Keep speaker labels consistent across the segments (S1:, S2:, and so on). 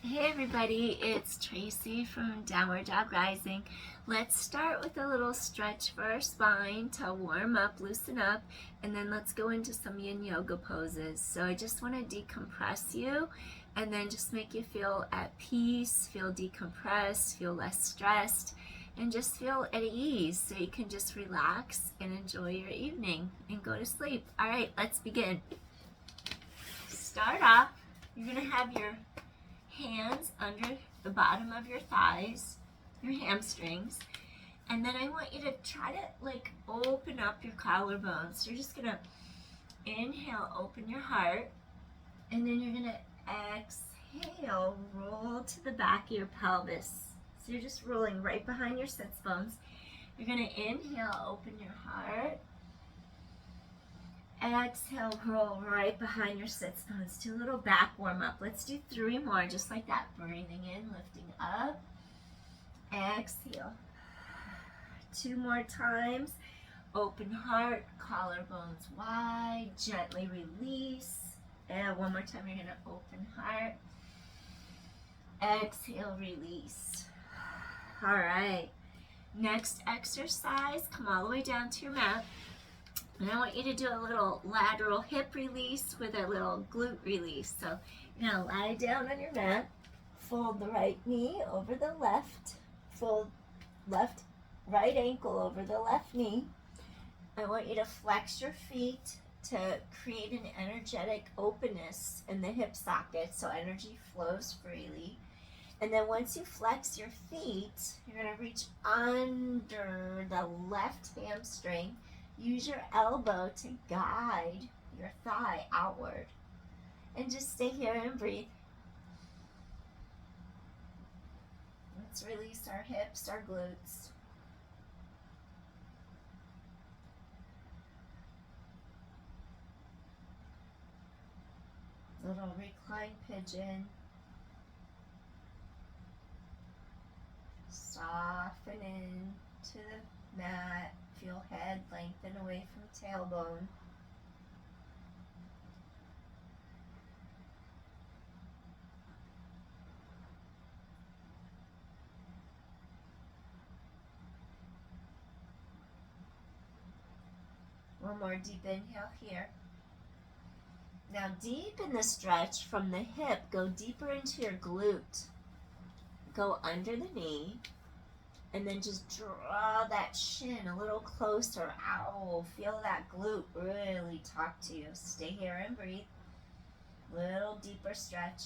S1: Hey everybody, it's Tracy from Downwarddogrising. Let's start with a little stretch for our spine to warm up, loosen up, and then let's go into some Yin Yoga poses. So I just want to decompress you and then just make you feel at peace, feel decompressed, feel less stressed, and just feel at ease so you can just relax and enjoy your evening and go to sleep. All right, let's begin. Start off, you're going to have your hands under the bottom of your thighs, your hamstrings, and then I want you to try to open up your collarbones. So you're just gonna inhale, open your heart, and then you're gonna exhale, roll to the back of your pelvis. So you're just rolling right behind your sits bones. You're gonna inhale, open your heart. Exhale, roll right behind your sits bones. Do a little back warm up. Let's do 3 more, just like that. Breathing in, lifting up. Exhale. 2 more times. Open heart, collarbones wide. Gently release. And 1 more time, you're going to open heart. Exhale, release. All right. Next exercise, come all the way down to your mat. And I want you to do a little lateral hip release with a little glute release. So you're going to lie down on your mat, fold the right knee over the left, fold right ankle over the left knee. I want you to flex your feet to create an energetic openness in the hip socket so energy flows freely. And then once you flex your feet, you're going to reach under the left hamstring. Use your elbow to guide your thigh outward. And just stay here and breathe. Let's release our hips, our glutes. Little recline pigeon. Soften in to the mat. Feel head lengthen away from tailbone. One more deep inhale here. Now deep in the stretch from the hip, go deeper into your glute. Go under the knee. And then just draw that shin a little closer. Ow, feel that glute really talk to you. Stay here and breathe. Little deeper stretch.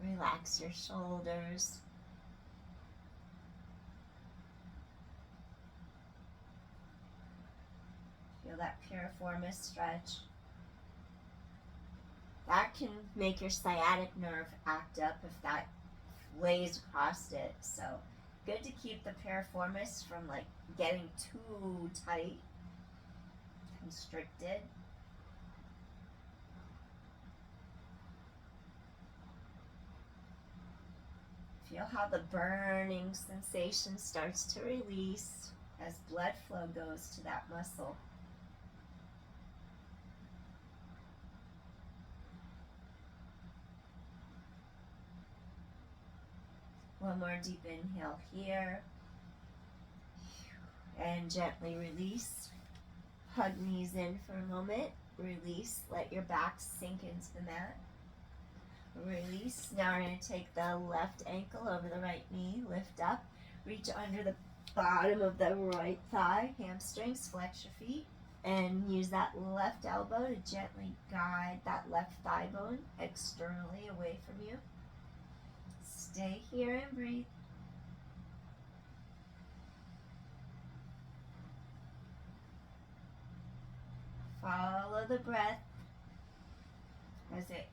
S1: Relax your shoulders. Feel that piriformis stretch. That can make your sciatic nerve act up if that lays across it. So good to keep the piriformis from getting too tight, constricted. Feel how the burning sensation starts to release as blood flow goes to that muscle. One more deep inhale here. And gently release. Hug knees in for a moment. Release. Let your back sink into the mat. Release. Now we're going to take the left ankle over the right knee. Lift up. Reach under the bottom of the right thigh. Hamstrings. Flex your feet. And use that left elbow to gently guide that left thigh bone externally away from you. Stay here and breathe. Follow the breath as it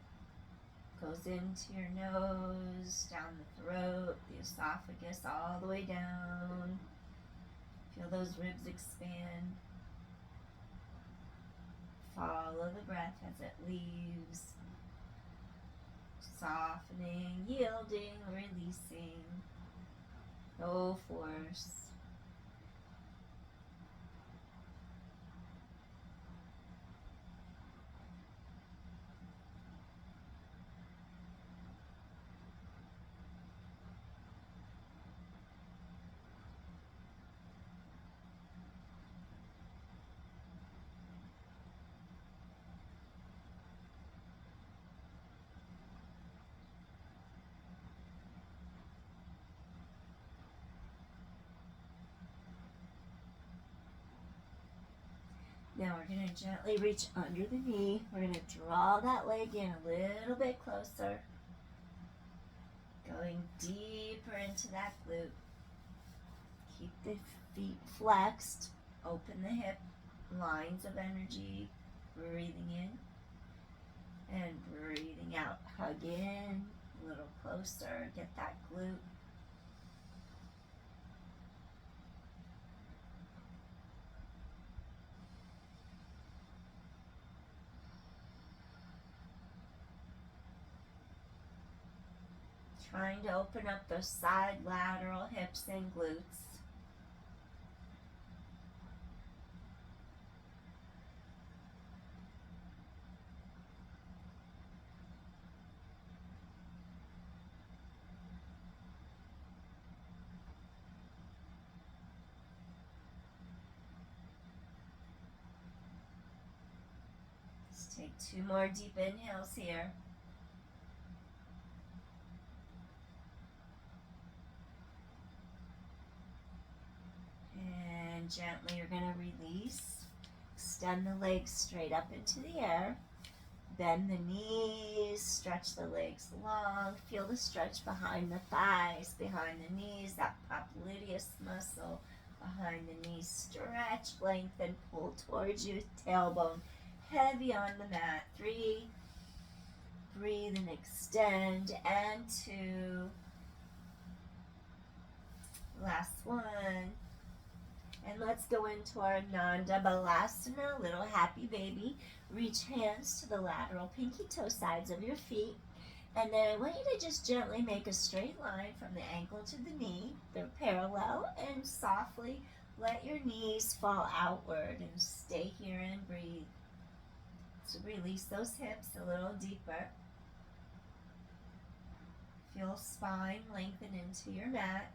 S1: goes into your nose, down the throat, the esophagus, all the way down. Feel those ribs expand. Follow the breath as it leaves. Softening, yielding, releasing. No force. we're going to gently reach under the knee. We're going to draw that leg in a little bit closer. Going deeper into that glute. Keep the feet flexed. Open the hip lines of energy. Breathing in and breathing out. Hug in a little closer. Get that glute. Trying to open up those side lateral hips and glutes. Let's take 2 more deep inhales here. And gently you're going to release. Extend the legs straight up into the air. Bend the knees, stretch the legs long. Feel the stretch behind the thighs, behind the knees, that popliteus muscle behind the knees. Stretch, lengthen, pull towards you. Tailbone heavy on the mat. 3. Breathe and extend. And 2. Last 1. And let's go into our Nanda Balasana, little happy baby. Reach hands to the lateral pinky toe sides of your feet. And then I want you to just gently make a straight line from the ankle to the knee. They're parallel, and softly let your knees fall outward and stay here and breathe. So release those hips a little deeper. Feel spine lengthen into your mat.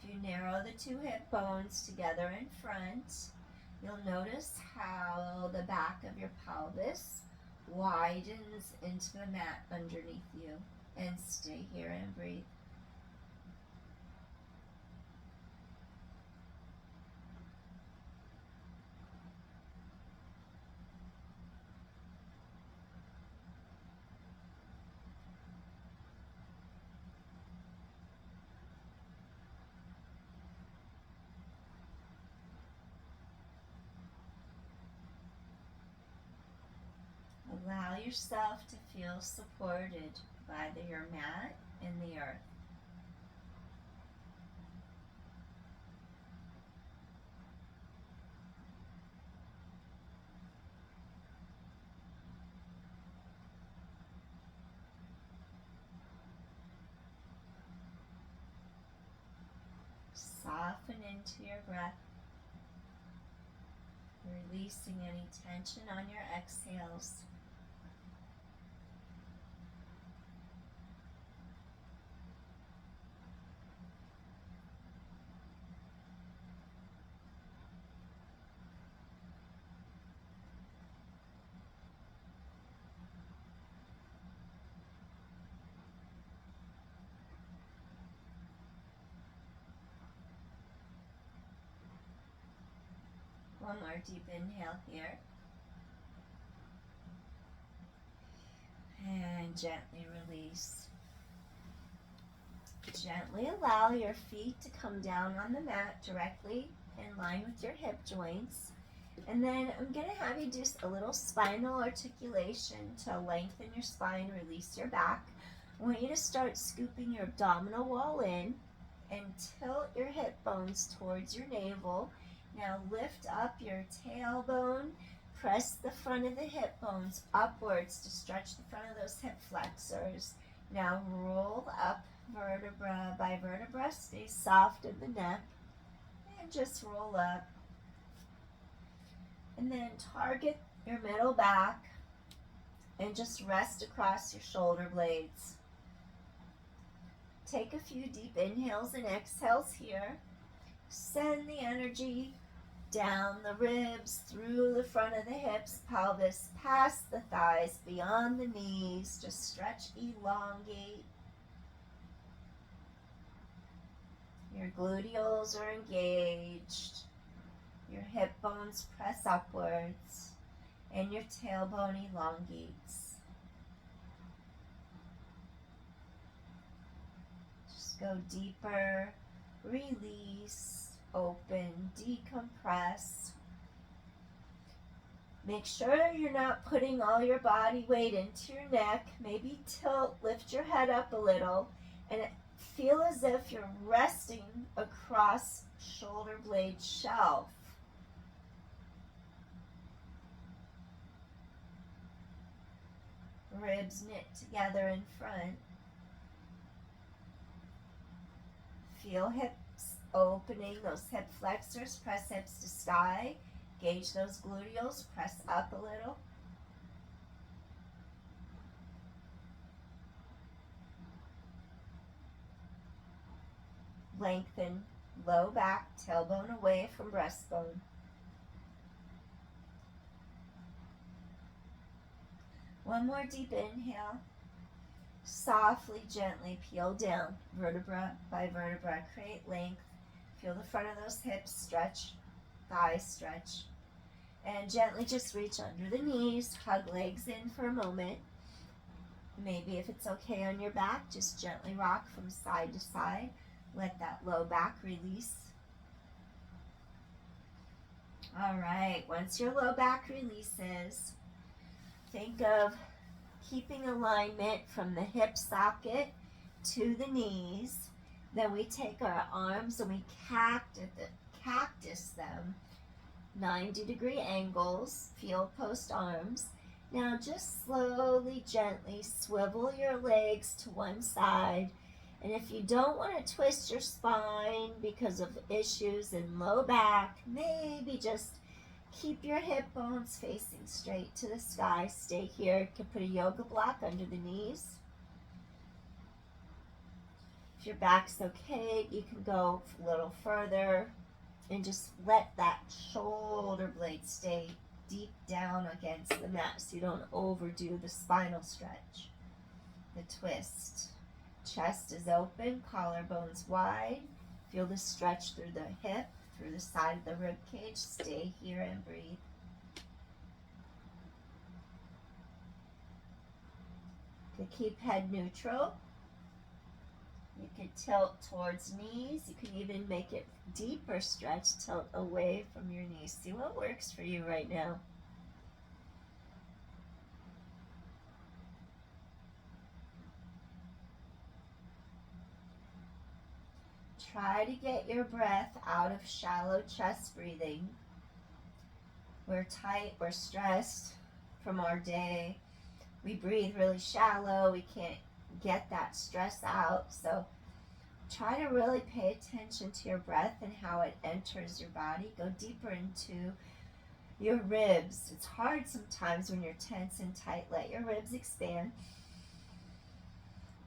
S1: If you narrow the 2 hip bones together in front, you'll notice how the back of your pelvis widens into the mat underneath you. And stay here and breathe. Allow yourself to feel supported by your mat and the earth. Soften into your breath, releasing any tension on your exhales. One more deep inhale here. And gently release. Gently allow your feet to come down on the mat directly in line with your hip joints. And then I'm going to have you do a little spinal articulation to lengthen your spine, release your back. I want you to start scooping your abdominal wall in and tilt your hip bones towards your navel. Now lift up your tailbone, press the front of the hip bones upwards to stretch the front of those hip flexors. Now roll up vertebra by vertebra, stay soft in the neck, and just roll up. And then target your middle back and just rest across your shoulder blades. Take a few deep inhales and exhales here. Send the energy down the ribs, through the front of the hips, pelvis, past the thighs, beyond the knees. Just stretch, elongate. Your gluteals are engaged. Your hip bones press upwards and your tailbone elongates. Just go deeper, release, open, decompress. Make sure you're not putting all your body weight into your neck. Maybe tilt, lift your head up a little, and feel as if you're resting across shoulder blade shelf. Ribs knit together in front. Feel hips opening, those hip flexors, press hips to sky. Gauge those gluteals, press up a little. Lengthen low back, tailbone away from breastbone. One more deep inhale. Softly, gently peel down, vertebra by vertebra. Create length. Feel the front of those hips stretch, thighs stretch. And gently just reach under the knees, hug legs in for a moment. Maybe if it's okay on your back, just gently rock from side to side. Let that low back release. All right, once your low back releases, think of keeping alignment from the hip socket to the knees. Then we take our arms and we cactus them, 90-degree angles, field post arms. Now just slowly, gently swivel your legs to one side. And if you don't want to twist your spine because of issues in low back, maybe just keep your hip bones facing straight to the sky. Stay here. You can put a yoga block under the knees. If your back's okay, you can go a little further and just let that shoulder blade stay deep down against the mat so you don't overdo the spinal stretch, the twist. Chest is open, collarbones wide. Feel the stretch through the hip, through the side of the rib cage. Stay here and breathe. You can keep head neutral. You can tilt towards knees. You can even make it deeper stretch, tilt away from your knees. See what works for you right now. Try to get your breath out of shallow chest breathing. We're tight, we're stressed from our day. We breathe really shallow, we can't get that stress out. So try to really pay attention to your breath and how it enters your body. Go deeper into your ribs. It's hard sometimes when you're tense and tight. Let your ribs expand.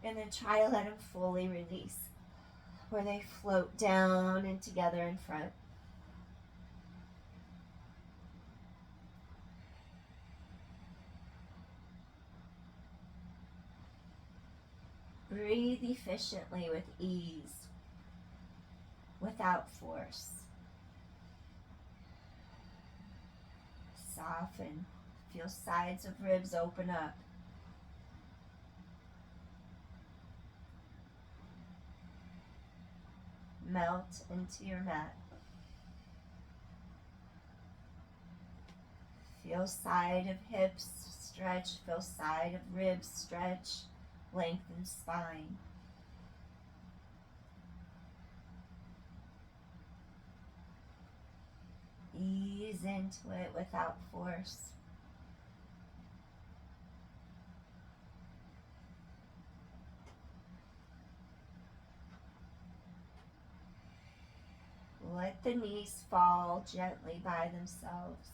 S1: And then try to let them fully release, where they float down and together in front. Breathe efficiently with ease, without force. Soften. Feel sides of ribs open up. Melt into your mat. Feel side of hips stretch. Feel side of ribs stretch. Lengthen spine. Ease into it without force. Let the knees fall gently by themselves.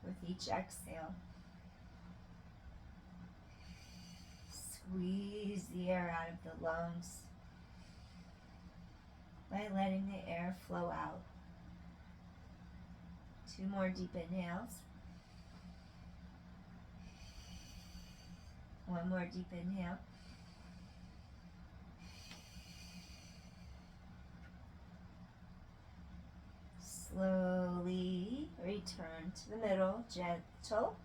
S1: With each exhale, squeeze the air out of the lungs by letting the air flow out. 2 more deep inhales. 1 more deep inhale. Slowly return to the middle, gentle.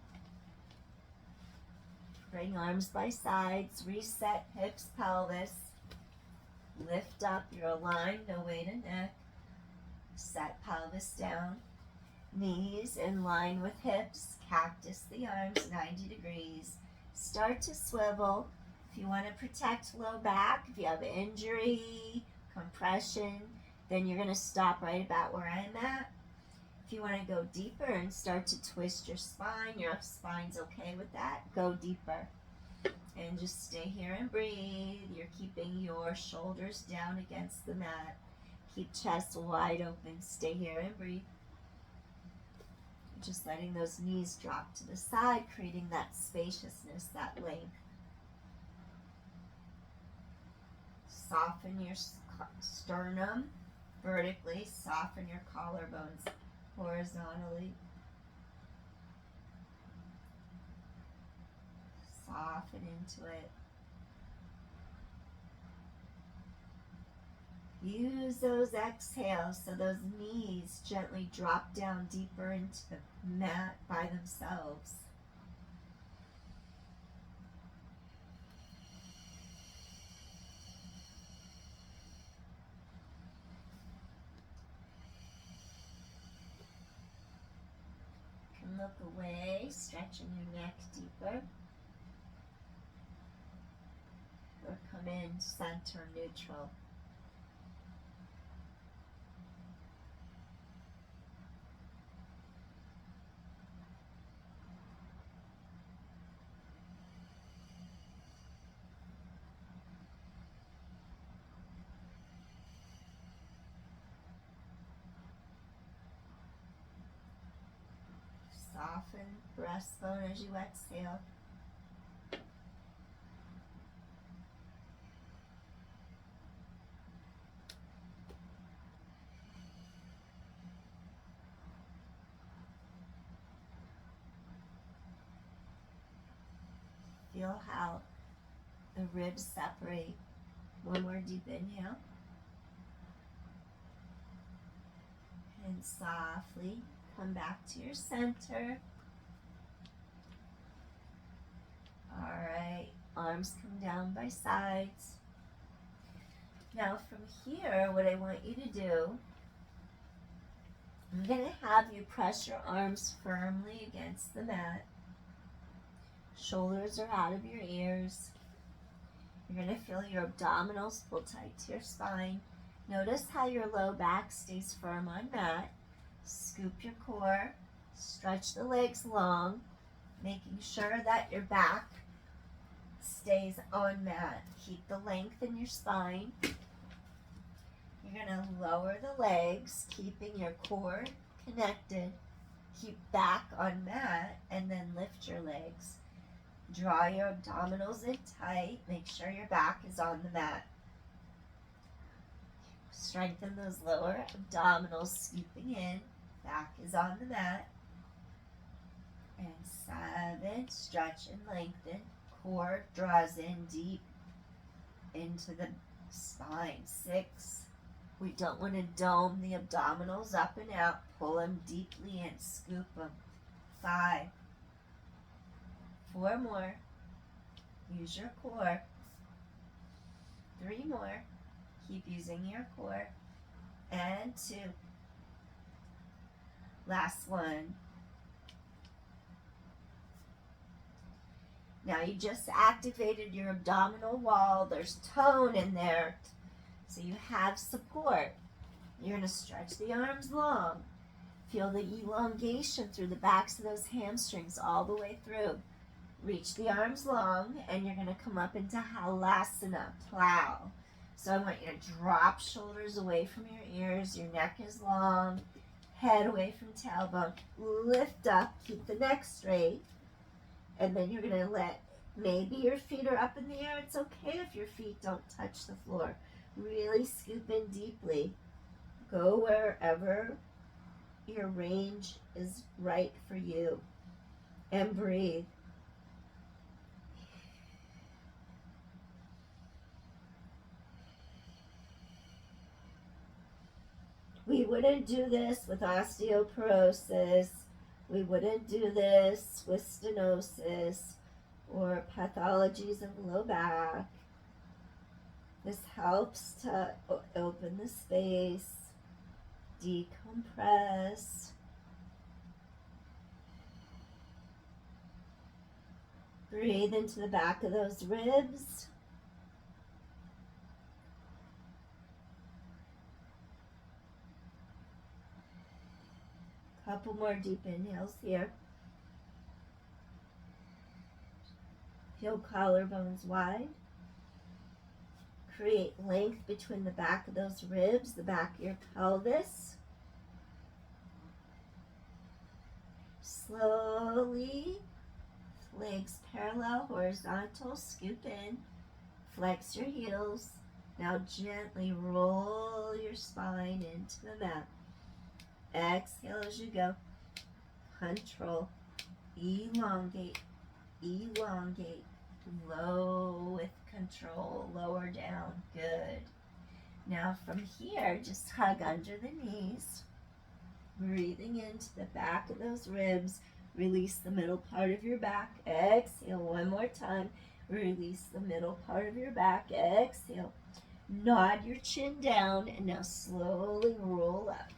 S1: Bring arms by sides, reset hips, pelvis. Lift up, you're aligned, no weight in neck. Set pelvis down. Knees in line with hips, cactus the arms, 90 degrees. Start to swivel. If you want to protect low back, if you have injury, compression, then you're going to stop right about where I'm at. If you want to go deeper and start to twist your spine's okay with that, go deeper. And just stay here and breathe. You're keeping your shoulders down against the mat. Keep chest wide open. Stay here and breathe. Just letting those knees drop to the side, creating that spaciousness, that length. Soften your sternum vertically. Soften your collarbones horizontally. Soften into it. Use those exhales so those knees gently drop down deeper into the mat by themselves. You can look away, stretching your neck deeper. Or come in center neutral. Soften breastbone as you exhale. Feel how the ribs separate. One more deep inhale. And softly come back to your center. Alright, arms come down by sides. Now from here, what I want you to do, I'm going to have you press your arms firmly against the mat. Shoulders are out of your ears. You're going to feel your abdominals pull tight to your spine. Notice how your low back stays firm on mat. Scoop your core. Stretch the legs long, making sure that your back stays on mat. Keep the length in your spine. You're going to lower the legs, keeping your core connected. Keep back on mat, and then lift your legs. Draw your abdominals in tight. Make sure your back is on the mat. Strengthen those lower abdominals, scooping in. Back is on the mat. And 7, stretch and lengthen. Core draws in deep into the spine. 6, we don't want to dome the abdominals up and out. Pull them deeply in, scoop them. 5, 4 more. Use your core. 3 more. Keep using your core. And 2. Last one. Now you just activated your abdominal wall. There's tone in there, so you have support. You're going to stretch the arms long. Feel the elongation through the backs of those hamstrings all the way through. Reach the arms long, and you're going to come up into Halasana, plow. So I want you to drop shoulders away from your ears. Your neck is long. Head away from tailbone. Lift up. Keep the neck straight. And then you're going to let, maybe your feet are up in the air. It's okay if your feet don't touch the floor. Really scoop in deeply. Go wherever your range is right for you. And breathe. We wouldn't do this with osteoporosis. We wouldn't do this with stenosis or pathologies of the low back. This helps to open the space, decompress. Breathe into the back of those ribs. Couple more deep inhales here. Feel collarbones wide. Create length between the back of those ribs, the back of your pelvis. Slowly, legs parallel, horizontal, scoop in, flex your heels. Now gently roll your spine into the mat. Exhale as you go. Control. Elongate. Elongate. Low with control. Lower down. Good. Now from here, just hug under the knees. Breathing into the back of those ribs. Release the middle part of your back. Exhale one more time. Release the middle part of your back. Exhale. Nod your chin down and now slowly roll up.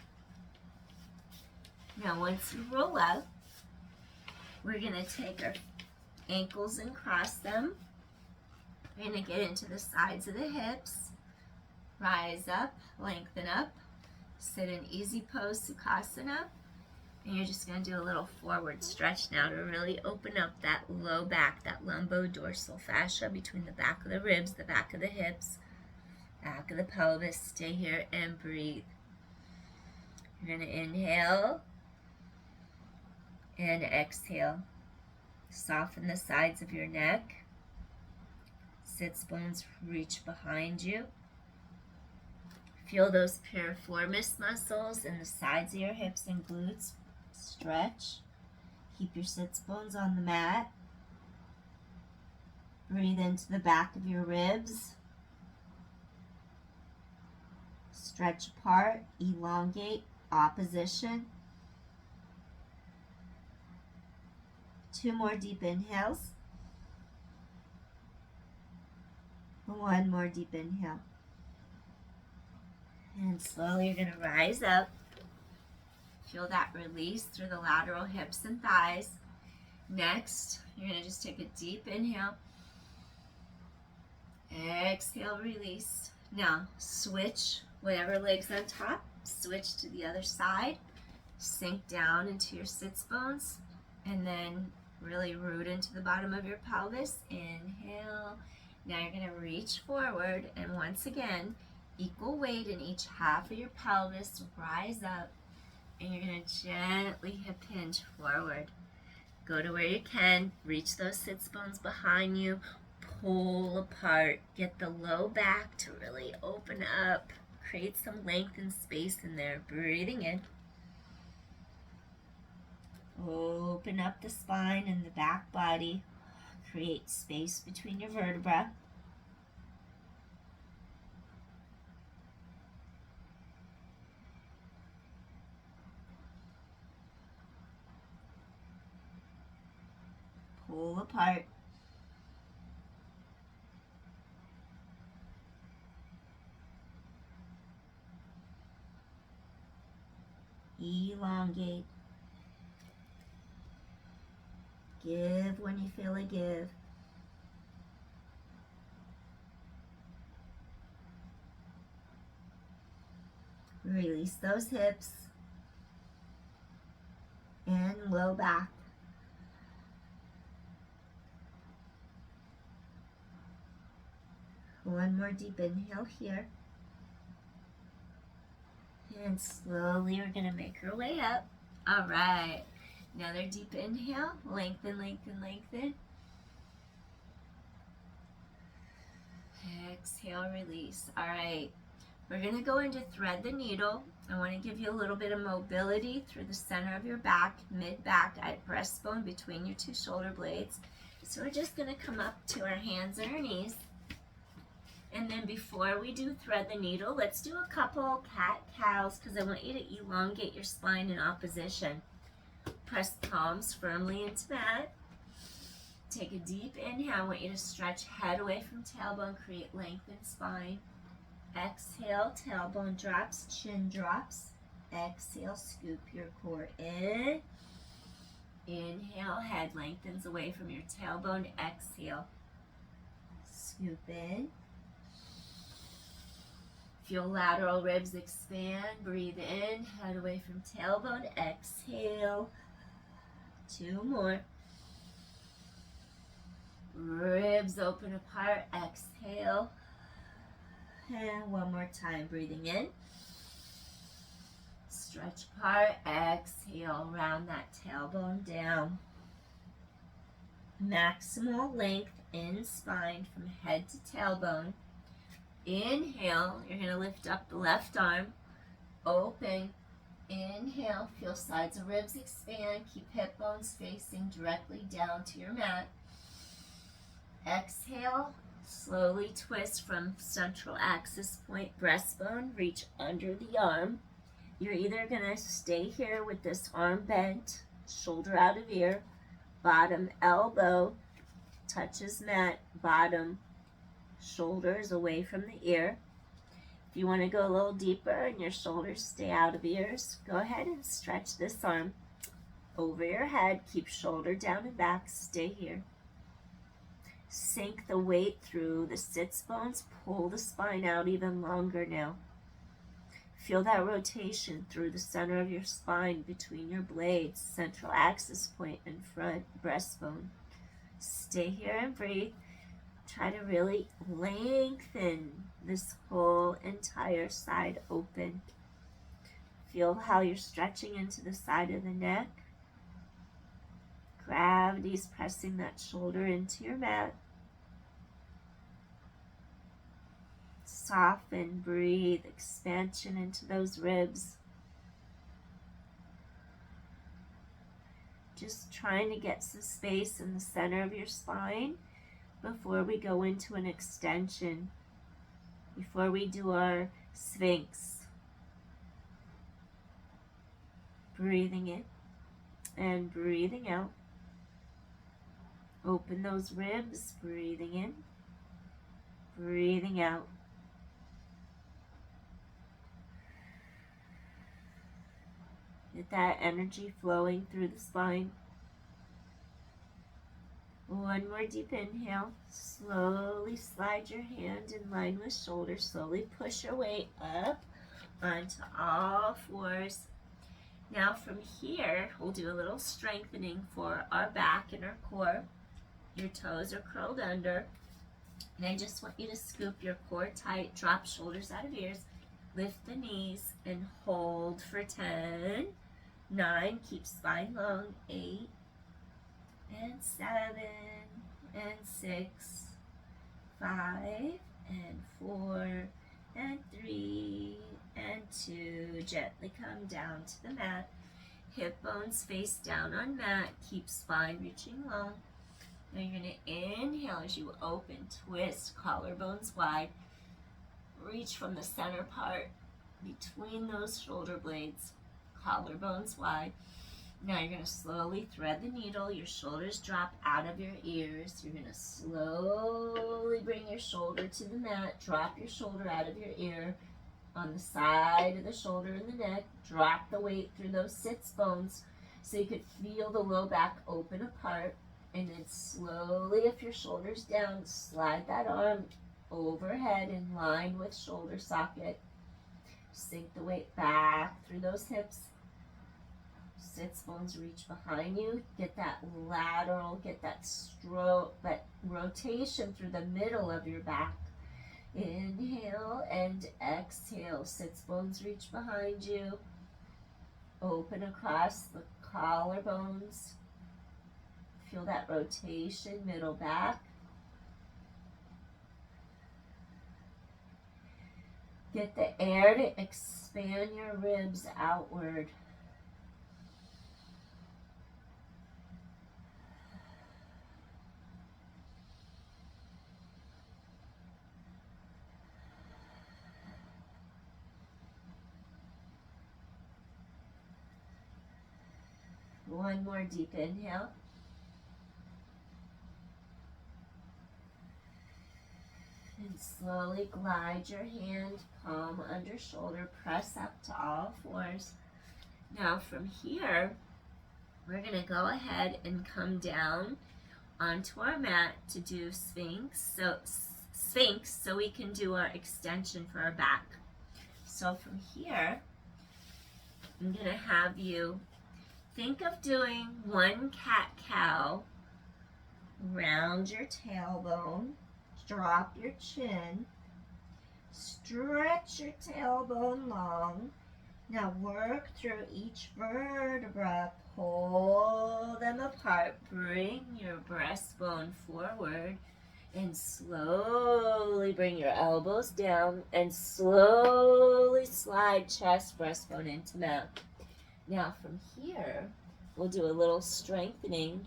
S1: Now once you roll up, we're going to take our ankles and cross them. We're going to get into the sides of the hips. Rise up, lengthen up. Sit in easy pose, Sukhasana. And you're just going to do a little forward stretch now to really open up that low back, that lumbodorsal fascia between the back of the ribs, the back of the hips, back of the pelvis. Stay here and breathe. You're going to inhale and exhale. Soften the sides of your neck. Sits bones reach behind you. Feel those piriformis muscles in the sides of your hips and glutes. Stretch. Keep your sits bones on the mat. Breathe into the back of your ribs. Stretch apart, elongate, opposition. 2 more deep inhales. 1 more deep inhale. And slowly you're going to rise up. Feel that release through the lateral hips and thighs. Next, you're going to just take a deep inhale. Exhale, release. Now, switch whatever leg's on top. Switch to the other side. Sink down into your sits bones. And then really root into the bottom of your pelvis. Inhale. Now you're going to reach forward. And once again, equal weight in each half of your pelvis. Rise up. And you're going to gently hip hinge forward. Go to where you can. Reach those sits bones behind you. Pull apart. Get the low back to really open up. Create some length and space in there. Breathing in. Open up the spine and the back body. Create space between your vertebrae. Pull apart. Elongate. Give when you feel a give. Release those hips and low back. One more deep inhale here. And slowly we're going to make our way up. All right. Another deep inhale. Lengthen, lengthen, lengthen. Exhale, release. All right. We're going to go into thread the needle. I want to give you a little bit of mobility through the center of your back, mid-back, at breastbone between your 2 shoulder blades. So we're just going to come up to our hands and our knees. And then before we do thread the needle, let's do a couple cat-cows because I want you to elongate your spine in opposition. Press palms firmly into mat. Take a deep inhale. I want you to stretch head away from tailbone, create length in spine. Exhale, tailbone drops, chin drops. Exhale, scoop your core in. Inhale, head lengthens away from your tailbone. Exhale, scoop in. Feel lateral ribs expand. Breathe in, head away from tailbone. Exhale. 2 more. Ribs open apart. Exhale. And 1 more time. Breathing in. Stretch apart. Exhale. Round that tailbone down. Maximal length in spine from head to tailbone. Inhale, you're going to lift up the left arm, open. Inhale, feel sides of ribs expand. Keep hip bones facing directly down to your mat. Exhale, slowly twist from central axis point, breastbone, reach under the arm. You're either going to stay here with this arm bent, shoulder out of ear, bottom elbow touches mat, bottom shoulders away from the ear. If you want to go a little deeper and your shoulders stay out of ears, go ahead and stretch this arm over your head. Keep shoulder down and back. Stay here. Sink the weight through the sits bones. Pull the spine out even longer now. Feel that rotation through the center of your spine between your blades, central axis point and front breastbone. Stay here and breathe. Try to really lengthen this whole entire side open. Feel how you're stretching into the side of the neck. Gravity's pressing that shoulder into your mat. Soften, breathe, expansion into those ribs. Just trying to get some space in the center of your spine before we go into an extension, before we do our Sphinx. Breathing in and breathing out. Open those ribs, breathing in, breathing out. Get that energy flowing through the spine. 1 more deep inhale. Slowly slide your hand in line with shoulder. Slowly push your weight up onto all fours. Now from here, we'll do a little strengthening for our back and our core. Your toes are curled under. And I just want you to scoop your core tight, drop shoulders out of ears, lift the knees, and hold for 10, 9, keep spine long, 8, and 7, and 6, 5, and 4, and 3, and 2. Gently come down to the mat. Hip bones face down on mat. Keep spine reaching long. Now you're going to inhale as you open, twist, collarbones wide. Reach from the center part between those shoulder blades, collarbones wide. Now you're going to slowly thread the needle. Your shoulders drop out of your ears. You're going to slowly bring your shoulder to the mat. Drop your shoulder out of your ear. On the side of the shoulder and the neck, drop the weight through those sits bones so you could feel the low back open apart. And then slowly, if your shoulder's down, slide that arm overhead in line with shoulder socket. Sink the weight back through those hips. Sits bones reach behind you. Get that lateral, get that stroke, that rotation through the middle of your back. Inhale and exhale. Sits bones reach behind you. Open across the collarbones. Feel that rotation, middle back. Get the air to expand your ribs outward. One more deep inhale. And slowly glide your hand, palm under shoulder, press up to all fours. Now from here, we're going to go ahead and come down onto our mat to do Sphinx. So we can do our extension for our back. So from here, I'm going to have you think of doing one cat-cow, round your tailbone, drop your chin, stretch your tailbone long. Now work through each vertebra, pull them apart, bring your breastbone forward, and slowly bring your elbows down and slowly slide chest, breastbone into mat. Now from here, we'll do a little strengthening.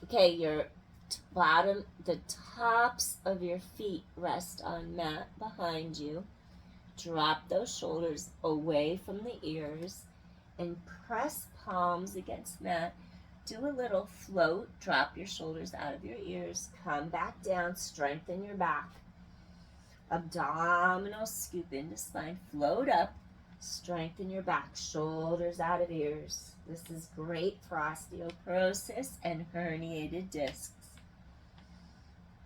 S1: Okay, your the tops of your feet rest on mat behind you. Drop those shoulders away from the ears and press palms against mat. Do a little float. Drop your shoulders out of your ears. Come back down. Strengthen your back. Abdominal scoop into spine. Float up. Strengthen your back. Shoulders out of ears. This is great for osteoporosis and herniated discs.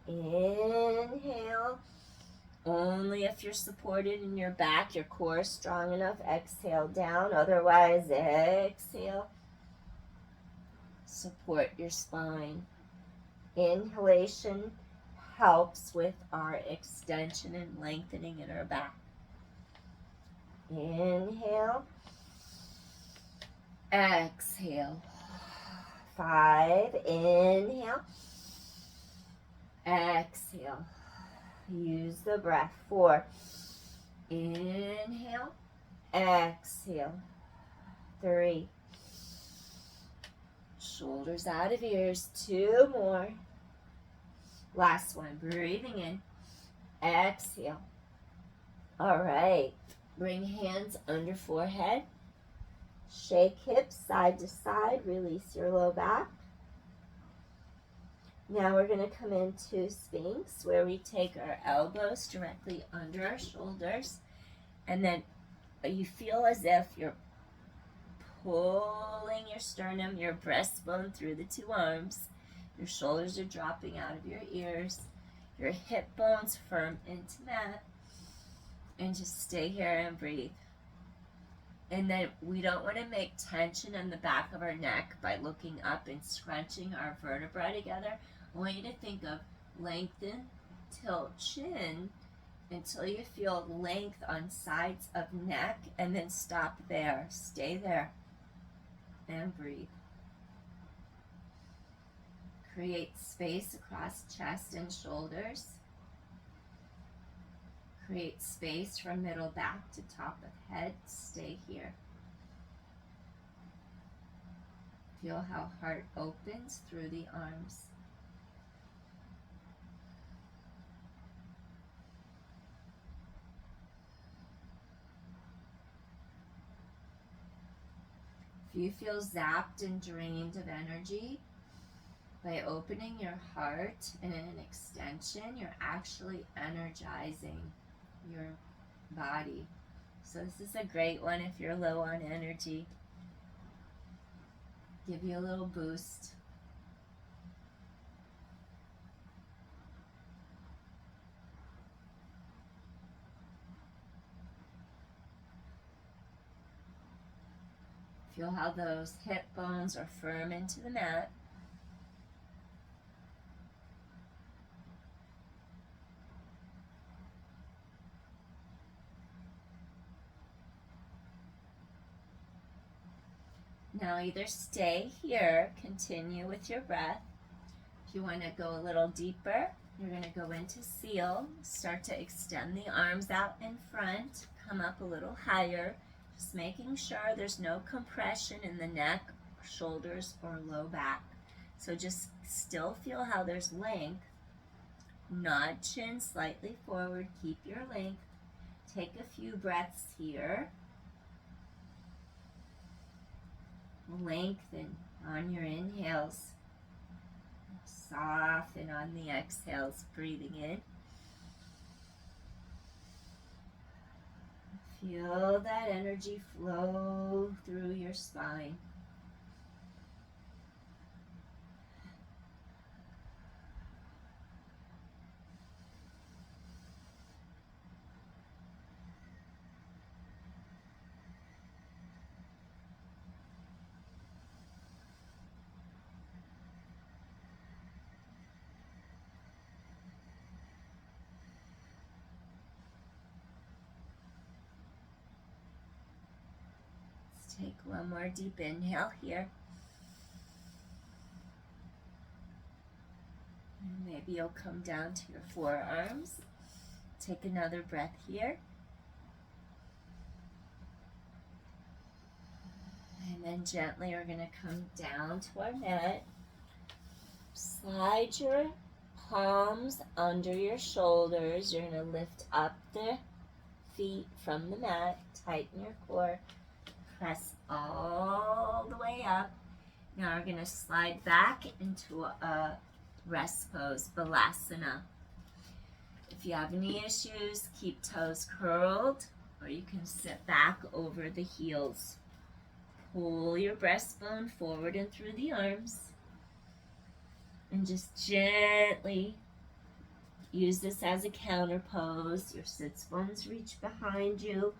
S1: Inhale. Only if you're supported in your back, your core is strong enough. Exhale down. Otherwise, exhale. Support your spine. Inhalation helps with our extension and lengthening in our back. Inhale. Exhale. 5. Inhale. Exhale. Use the breath. 4. Inhale. Exhale. 3. Shoulders out of ears. 2 more. Last one. Breathing in. Exhale. All right. Bring hands under forehead. Shake hips side to side. Release your low back. Now we're going to come into Sphinx, where we take our elbows directly under our shoulders, and then you feel as if you're pulling your sternum, your breastbone through the 2 arms. Your shoulders are dropping out of your ears. Your hip bones firm into mat. And just stay here and breathe. And then we don't want to make tension on the back of our neck by looking up and scrunching our vertebrae together. I want you to think of lengthen, tilt chin until you feel length on sides of neck, and then stop there. Stay there and breathe. Create space across chest and shoulders. Create space from middle back to top of head. Stay here. Feel how heart opens through the arms. If you feel zapped and drained of energy, by opening your heart in an extension, you're actually energizing your body. So this is a great one if you're low on energy. Give you a little boost. Feel how those hip bones are firm into the mat. Now either stay here, continue with your breath. If you want to go a little deeper, you're going to go into seal. Start to extend the arms out in front. Come up a little higher. Just making sure there's no compression in the neck, shoulders, or low back. So just still feel how there's length. Nod chin slightly forward. Keep your length. Take a few breaths here. Lengthen on your inhales. Soften on the exhales, breathing in. Feel that energy flow through your spine. Take one more deep inhale here. And maybe you'll come down to your forearms. Take another breath here. And then gently we're going to come down to our mat. Slide your palms under your shoulders. You're going to lift up the feet from the mat. Tighten your core. Press all the way up. Now we're going to slide back into a rest pose, Balasana. If you have any issues, keep toes curled, or you can sit back over the heels. Pull your breastbone forward and through the arms. And just gently use this as a counter pose. Your sits bones reach behind you.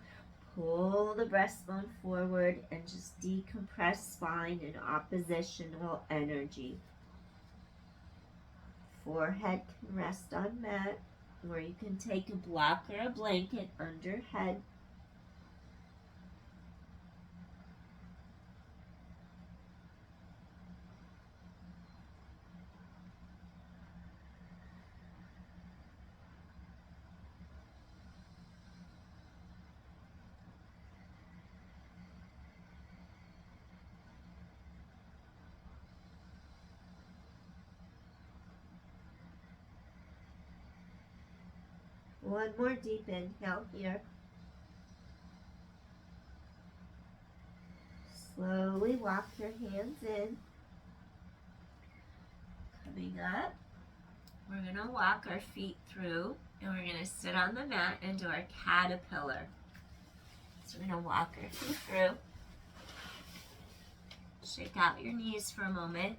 S1: Pull the breastbone forward and just decompress spine and oppositional energy. Forehead can rest on mat, or you can take a block or a blanket under head. One more deep inhale here. Slowly walk your hands in. Coming up, we're going to walk our feet through, and we're going to sit on the mat and do our caterpillar. So we're going to walk our feet through. Shake out your knees for a moment.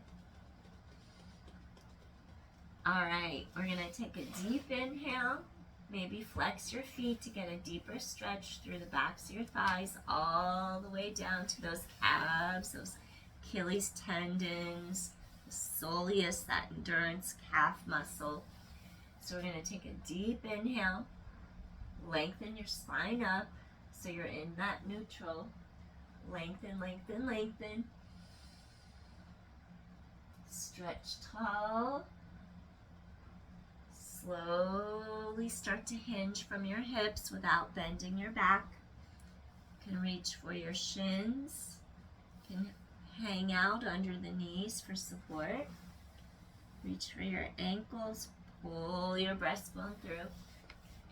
S1: All right, we're going to take a deep inhale. Maybe flex your feet to get a deeper stretch through the backs of your thighs all the way down to those calves, those Achilles tendons, the soleus, that endurance calf muscle. So we're going to take a deep inhale, lengthen your spine up so you're in that neutral. Lengthen, lengthen, lengthen. Stretch tall. Slowly start to hinge from your hips without bending your back. You can reach for your shins. You can hang out under the knees for support. Reach for your ankles. Pull your breastbone through.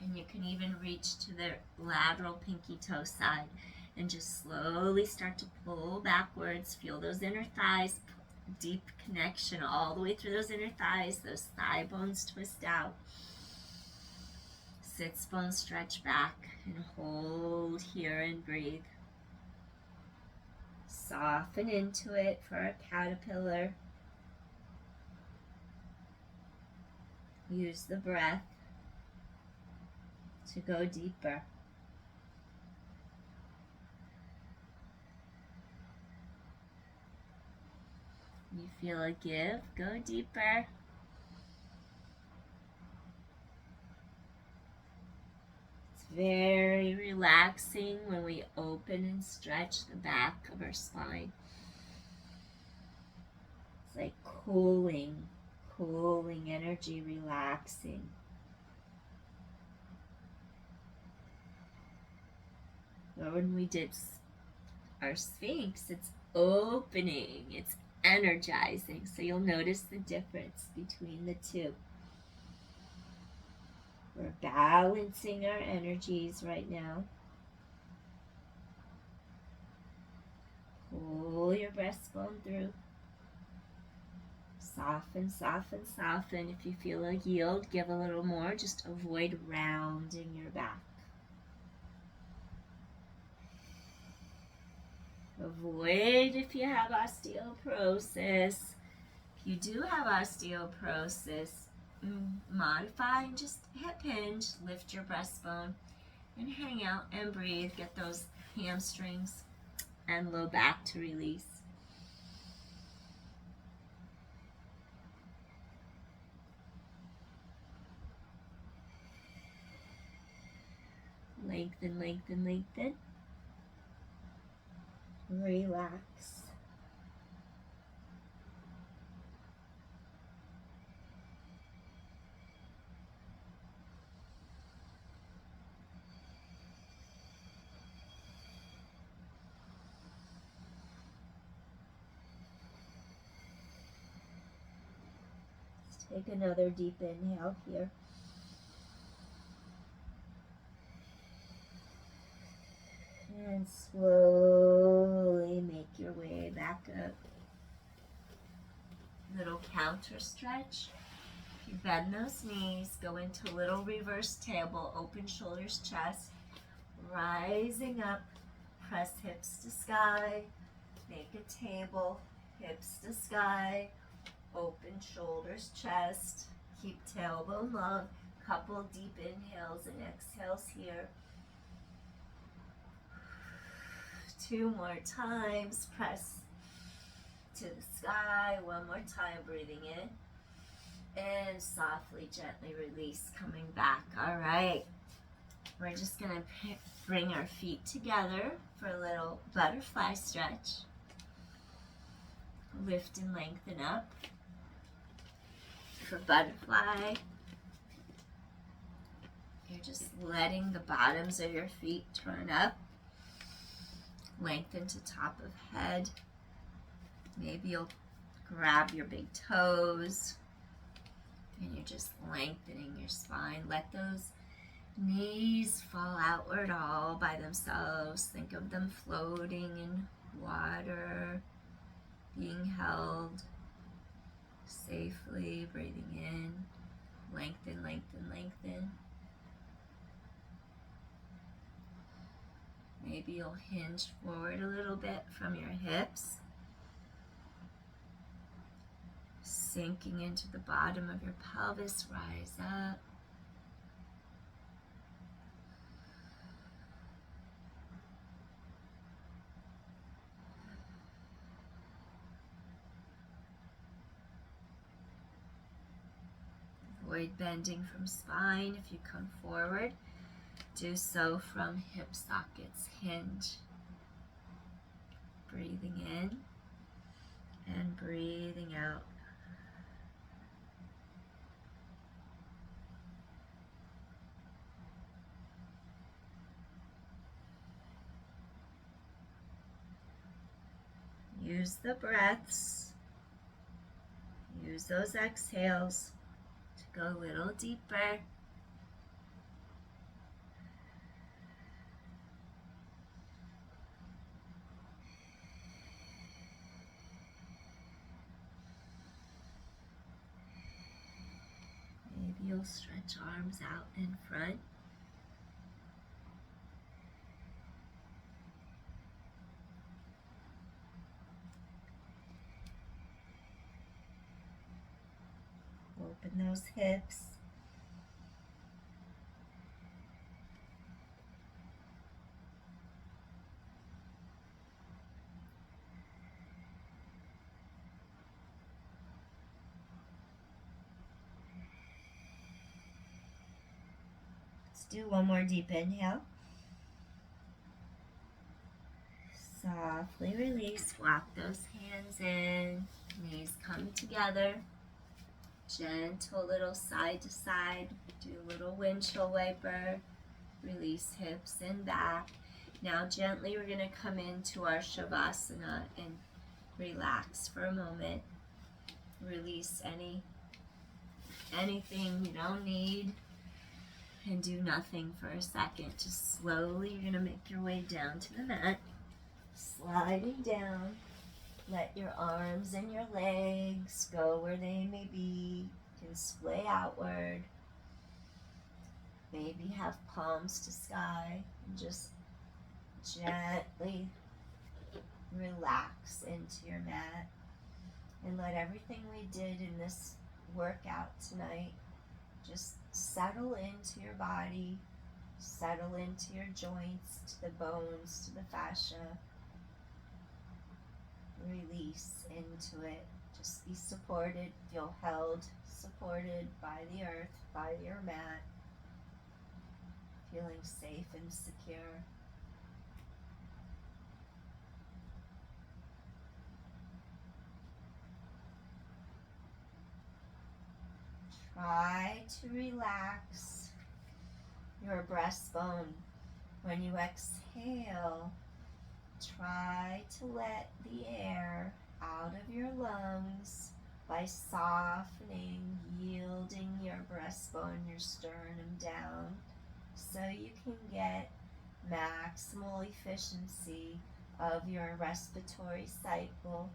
S1: And you can even reach to the lateral pinky toe side and just slowly start to pull backwards. Feel those inner thighs. Deep connection all the way through those inner thighs. Those thigh bones twist out. Sits bones stretch back and hold here and breathe. Soften into it for a caterpillar. Use the breath to go deeper. You feel a give, go deeper. It's very relaxing when we open and stretch the back of our spine. It's like cooling energy, relaxing. But when we did our Sphinx, it's opening, it's energizing. So you'll notice the difference between the two. We're balancing our energies right now. Pull your breastbone through. Soften, soften, soften. If you feel a yield, give a little more. Just avoid rounding your back. Avoid if you have osteoporosis. If you do have osteoporosis, modify and just hip hinge. Lift your breastbone and hang out and breathe. Get those hamstrings and low back to release. Lengthen, lengthen, lengthen. Relax. Let's take another deep inhale here. And slowly make your way back up. Little counter stretch. If you bend those knees, go into little reverse table, open shoulders, chest, rising up, press hips to sky, make a table, hips to sky, open shoulders, chest, keep tailbone long, couple deep inhales and exhales here. 2 more times, press to the sky. 1 more time, breathing in. And softly, gently release, coming back. All right. We're just going to bring our feet together for a little butterfly stretch. Lift and lengthen up. For butterfly, you're just letting the bottoms of your feet turn up. Lengthen to top of head. Maybe you'll grab your big toes and you're just lengthening your spine. Let those knees fall outward all by themselves. Think of them floating in water, being held safely, breathing in. Lengthen, lengthen, lengthen. Maybe you'll hinge forward a little bit from your hips, sinking into the bottom of your pelvis, rise up. Avoid bending from spine. If you come forward, do so from hip sockets, hinge. Breathing in and breathing out. Use the breaths, use those exhales to go a little deeper. Maybe you'll stretch arms out in front. Open those hips. Let's do one more deep inhale. Softly release. Walk those hands in. Knees come together. Gentle little side to side. Do a little windshield wiper. Release hips and back. Now gently we're going to come into our Shavasana and relax for a moment. Release anything you don't need and do nothing for a second. Just slowly you're going to make your way down to the mat. sliding down. Let your arms and your legs go where they may be. You can splay outward. Maybe have palms to sky. And just gently relax into your mat. And let everything we did in this workout tonight just settle into your body, settle into your joints, to the bones, to the fascia. Release into it. Just be supported, feel held, supported by the earth, by your mat, feeling safe and secure. Try to relax your breastbone. When you exhale, try to let the air out of your lungs by softening, yielding your breastbone, your sternum down, so you can get maximal efficiency of your respiratory cycle.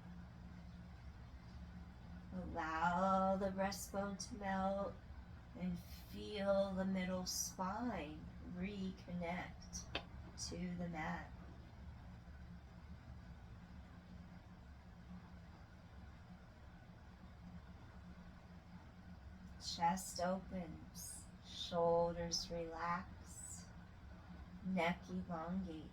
S1: Allow the breastbone to melt and feel the middle spine reconnect to the mat. Chest opens, shoulders relax, neck elongates.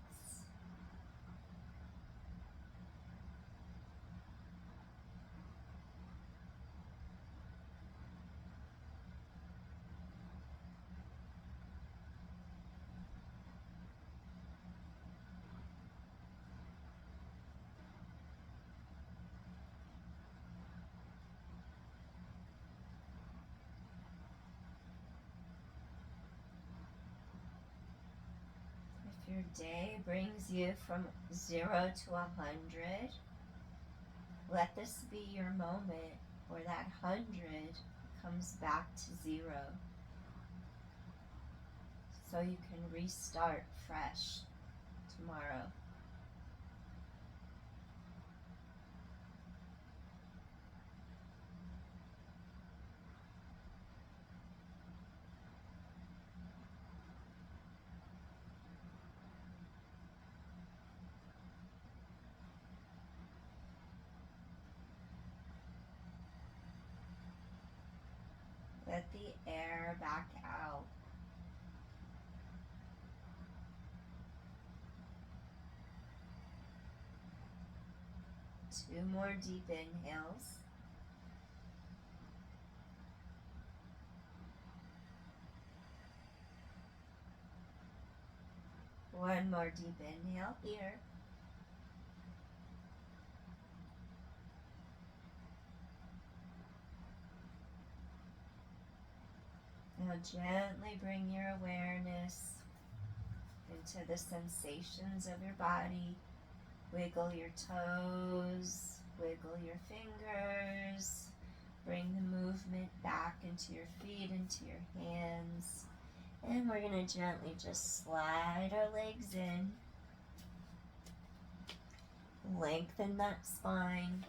S1: Your day brings you from 0 to 100. Let this be your moment where that 100 comes back to 0, so you can restart fresh tomorrow. Let the air back out. Two more deep inhales. One more deep inhale here. Now gently bring your awareness into the sensations of your body. Wiggle your toes, wiggle your fingers. Bring the movement back into your feet, into your hands. And we're going to gently just slide our legs in. Lengthen that spine.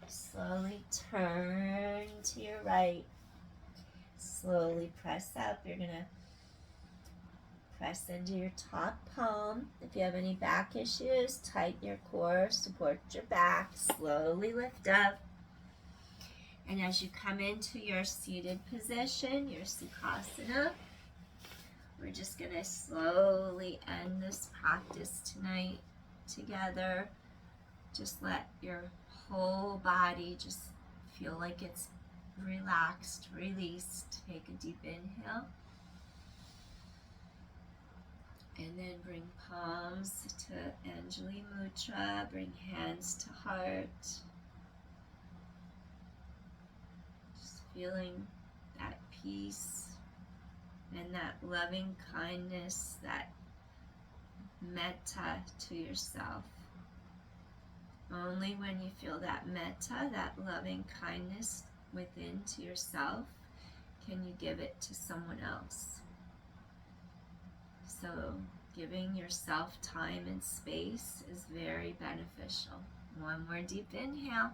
S1: Slowly turn to your right. Slowly press up. You're going to press into your top palm. If you have any back issues, tighten your core, support your back. Slowly lift up. And as you come into your seated position, your Sukhasana, we're just going to slowly end this practice tonight together. Just let your whole body just feel like it's relaxed, released. Take a deep inhale. And then bring palms to Anjali Mudra. Bring hands to heart. Just feeling that peace and that loving kindness, that metta to yourself. Only when you feel that metta, that loving kindness within to yourself, can you give it to someone else. So Giving yourself time and space is very beneficial. One more deep inhale.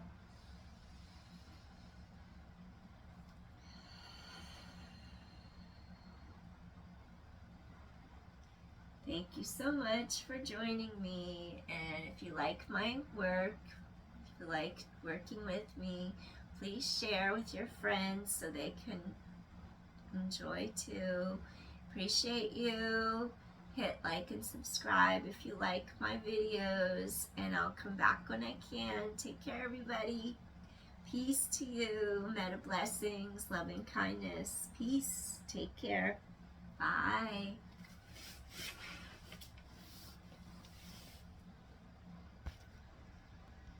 S1: Thank you so much for joining me. And if you like my work, if you like working with me, please share with your friends so they can enjoy too. Appreciate you. Hit like and subscribe if you like my videos, and I'll come back when I can. Take care, everybody. Peace to you. Meta blessings, loving kindness. Peace. Take care. Bye.